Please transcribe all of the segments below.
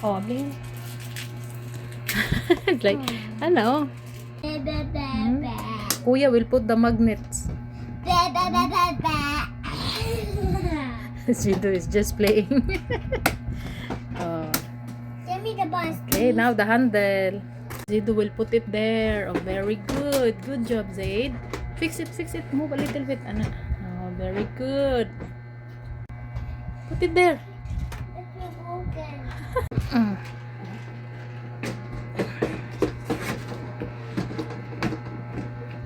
Oh, bling. Like, ano? Kuya will put the magnets. Zido is just playing. Oh. Give me the bus. Okay, now the handle. Zido will put it there. Oh, very good. Good job, Zaid. Fix it, fix it. Move a little bit. Ano? Oh, very good. Put it there. It's broken. Mm.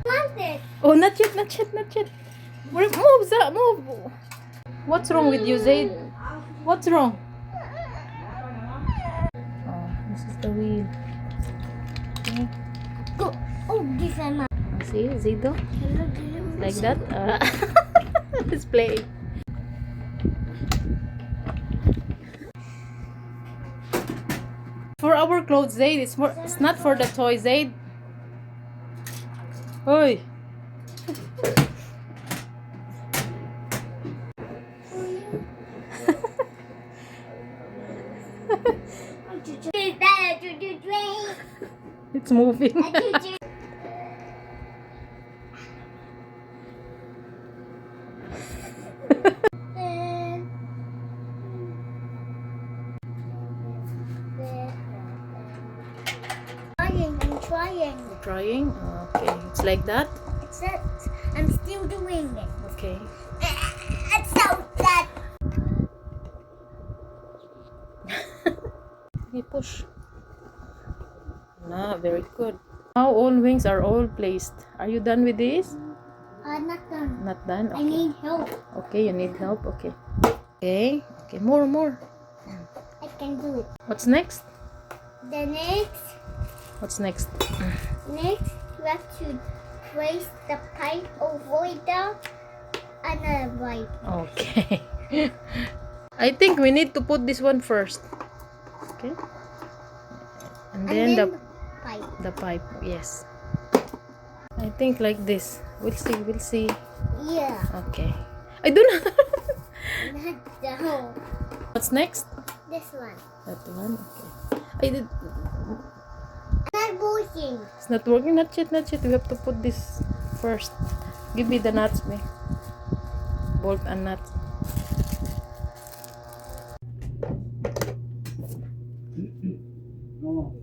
Want it? Oh, not yet, not yet, not yet. Move, Zaid, move. What's wrong with you, Zaid? What's wrong? Oh, this is the wheel. Okay. Go. Oh, this one. See, Zido? Like that? It's playing. For our clothes, Zaid. It's not for the toy, Zaid. Oi. It's moving. I'm trying. Trying? Okay. It's like that? It's that I'm still doing it. Okay. It's so that. Okay, push. Ah, very good. Now all wings are all placed. Are you done with this? Not done. Not done? I Okay. need help. Okay, you need help? Okay. Okay. Okay, more, more. I can do it. What's next? The next, What's next? you have to place the pipe over the another pipe. Okay. I think we need to put this one first. Okay. And then pipe. the pipe. Yes. I think like this. We'll see. We'll see. Yeah. Okay. I don't know. Not the hole. What's next? This one. That one. Okay. I did. Not working. It's not working. Not yet. Not yet. We have to put this first. Give me the nuts, me. Bolt and nuts. No.